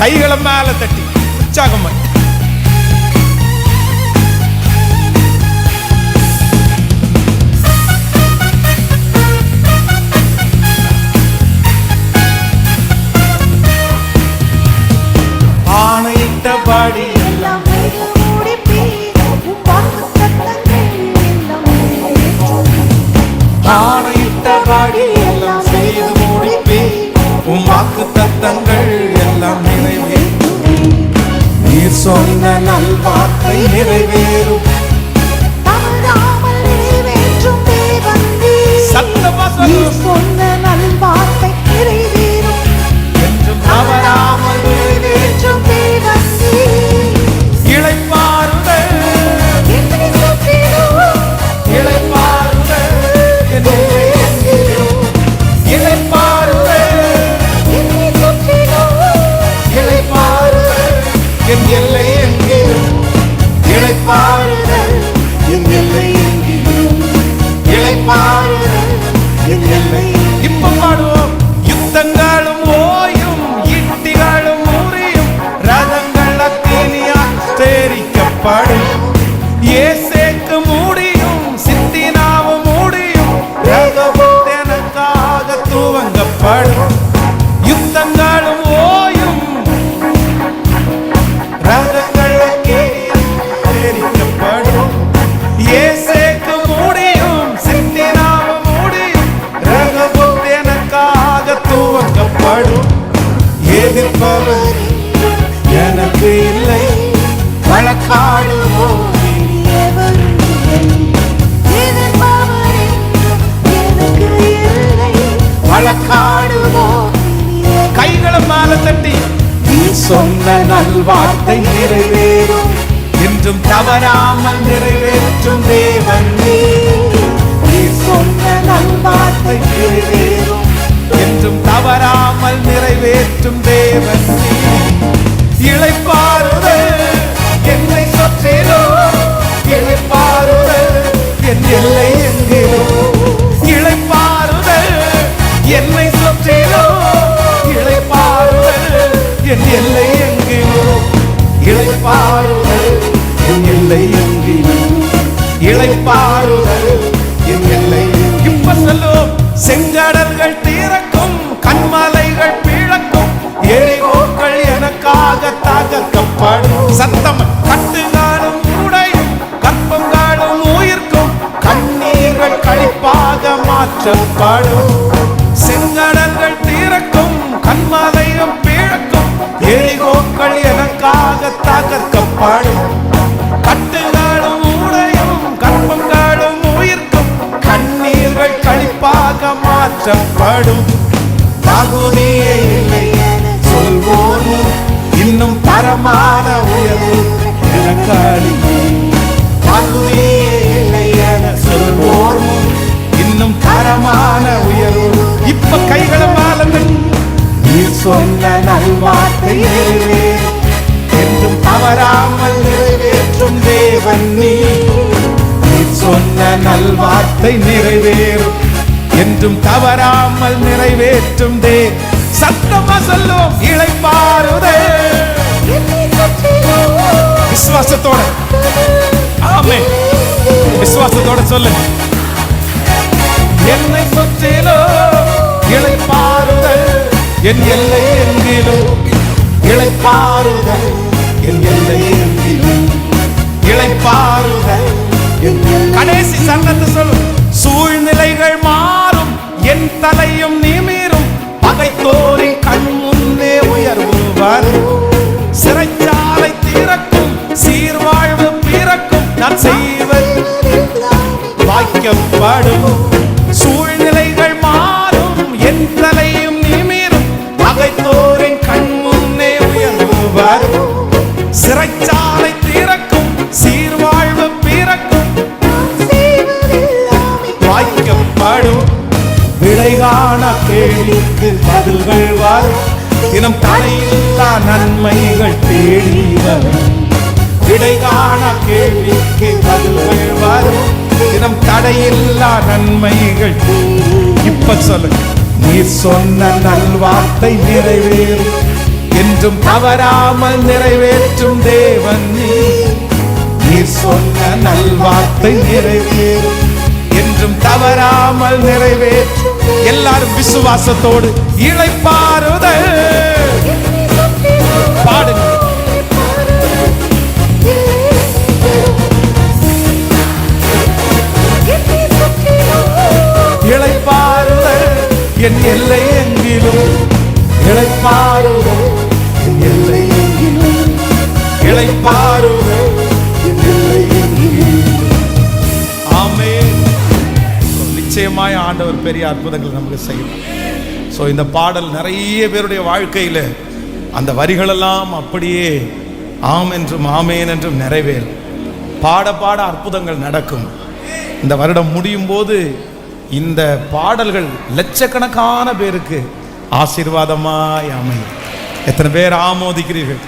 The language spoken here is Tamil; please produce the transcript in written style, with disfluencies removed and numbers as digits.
கைகளை மேல தட்டி உற்சாகமா ஆணையிட்டபடி எல்லாம் ஆணையிட்டபடி எல்லாம் செய்து முடிப்பே உம் வாக்குத்தத்தங்கள் எல்லாம் நிறைவேறும். நீர் சொன்ன நல்வார்த்தை நிறைவேறும். சத்தமா நீர் சொன்ன நல்வார்த்தை நிறைவேறும் என்றும் தவறாமல் நிறைவேற்றும் தேவன் நீர். இளைப்பாறுதல் என்னை சுற்றிலும் இளைப்பாறுதல் என்னை எங்கிலும் இளைப்பாறுதல் என்னை சுற்றிலும் இளைப்பாறுதல் என் எல்லை எங்கிலும் இளைப்பாறுதல் என் எல்லை எங்கிலும் இளைப்பாறுதல் என் எல்லை. இப்ப பாடுவோம். யுத்தங்களும் ஓயும் ஈட்டிகளும் முறியும் ரதங்கள் அக்கினியால் தெரிக்கப்படும். ஏசேக்கு முடியும் சித்தினாவும் முடியும் ரதமும் எனக்காக துவங்கப்படும். யுத்தங்களும் ஓயும் ரதங்கள் அக்கினியால் தெரிக்கப்படும். ஏசேக்கு முடியும் சித்தினாவும் முடியும் ரதமும் எனக்காக துவங்கப்படும். எதிர்ப்பவர் எனக்கு இல்லை வழக்காடுவோம் எவரும் இல்லை. எதிர்ப்பவர் எனக்கு இல்லை. வழக்காடுவோம். கைகளை மேல தட்டி நீ சொன்ன நல்வார்த்தை நிறைவேறும் என்றும் தவறாமல் நிறைவேற்றும் தேவன் நீர். நீ சொன்ன நல்வார்த்தை நிறைவேறும் என்றும் தவறாமல் நிறைவேற்றும் தேவன் நீர். இளைப்பாறுதல் என்னை சுற்றிலும் இளைப்பாறுதல் என் எல்லை எங்கிலும் இளைப்பாறுதல் என்னை சுற்றிலும் இளைப்பாறுதல் என் எல்லை எங்கிலும் இளைப்பாறுதல் என் எல்லை எங்கிலும் இளைப்பாறுதல் என் எல்லை. இப்ப சொல்லும். செங்கடல்கள் தீரக்கும் கண்மலைகள் பிளக்கும் எரிகோக்கள் எனக்காக தகர்க்கப்படும். சத்தம். கட்டுகாலும் உடையும் கற்பங்காலும் உயிர்க்கும் கண்ணீர்கள் கழிப்பாக மாற்றப்படும். செங்கடல்கள் தீரக்கும் கண்மலையும் பிளக்கும் எரிகோக்கள் எனக்காக தகர்க்கப்படும். கட்டுகாலும் உடையும் கற்பங்காலும் உயிர்க்கும் கண்ணீர்கள் கழிப்பாக மாற்றப்படும். தகுதியே இல்லை சொல்வோனும் இன்னும் தரமான உயர்வு எனக்காடி. தகுதியே இல்லை என சொல்வோனும் இன்னும் தரமான உயர்வு. இப்ப கைகளை மாலங்கள். நீ சொன்ன நல்வார்த்தை நிறைவேறும் என்றும் தவறாமல் நிறைவேற்றும் தேவன் நீர். நீ சொன்ன நல்வார்த்தை நிறைவேறும் என்றும் தவறாமல் நிறைவேற்றும் தே. சத்தமா சொல்லும். இளைப்பாறுதல் விசுவாசத்தோட. ஆமென். விசுவாசத்தோட சொல்லு. என்னை சுற்றிலும் இளைப்பாறுதல் என் எல்லை எங்கிலும் இளைப்பாறுதல் என் எல்லை எங்கிலும் இளைப்பாறுதல். கடைசி சன்னத்தை சொல்லு. சூழ்நிலைகள் மாறும் என் தலையும் நிமிரும் பகைத்தோரின் கண் முன்னே உயர்வு வரும். சிறைச்சாலை திறக்கும் சீர்வாழ்வு பிறக்கும் நான் செய்வது வாய்க்கப்படும். சூழ்நிலைகள் மாறும் என் தலையும் நிமிரும் பகைத்தோரின் கண் முன்னே உயர்வு வரும். சிறைச்சாலை திறக்கும் சீர்வாழ்வு பிறக்கும் வாய்க்கப்படும். விடைகாண கேள்விக்கு பதில்கள் வரும். தினம் தடையில்லா நன்மைகள் தேடி வரும். விடைகாண கேள்விக்கு பதில்கள் வரும். தினம் தடையில்லா நன்மைகள். இப்ப சொல்லுங்க. நீ சொன்ன நல்வார்த்தை நிறைவேறும் என்று என்றும் தவறாமல் நிறைவேற்றும் தேவன் நீர் சொன்ன நல்வார்த்தை நிறைவேறும் என்றும் தவறாமல் நிறைவேற்றும். எல்லாரும் விசுவாசத்தோடு இளைப்பாறுதல் பாடுங்க. இளைப்பாறுதல் என் எல்லை எங்கிலும், இளைப்பாறுதல் என் எல்லை எங்கிலும், இளைப்பாறுதல் என் எல்லை எங்கிலும். ஆமென். நிச்சயமாய் ஆண்டவர் பெரிய அற்புதங்கள் நமக்கு செய்யும். ஸோ இந்த பாடல் நிறைய பேருடைய வாழ்க்கையில் அந்த வரிகளெல்லாம் அப்படியே ஆம் என்றும் ஆமேன் என்றும் நிறைவேறும். பாட பாட அற்புதங்கள் நடக்கும். இந்த வருடம் முடியும் போது இந்த பாடல்கள் லட்சக்கணக்கான பேருக்கு ஆசீர்வாதமாய் அமையும். எத்தனை பேர் ஆமோதிக்கிறீர்கள்?